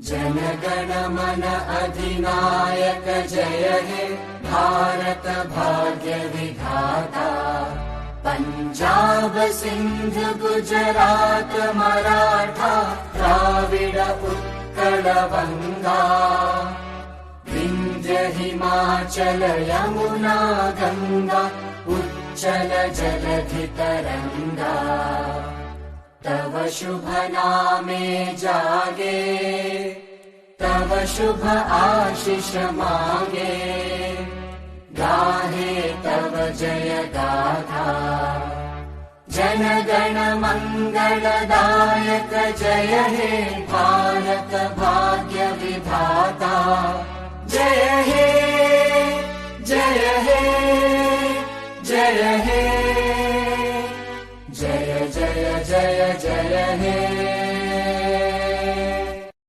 जनगण मन अधिनायक जय हे भारत भाग्य विधाता। पंजाब सिंध गुजरात मराठा द्राविड उत्कल बंगा। विंध्य हिमाचल यमुना गंगा उच्चल जलधि तरंगा। तव शुभ नामे जागे तव शुभ आशीष मांगे। गाहे तव जय गाथा जनगण मंगलदायक जय हे भारत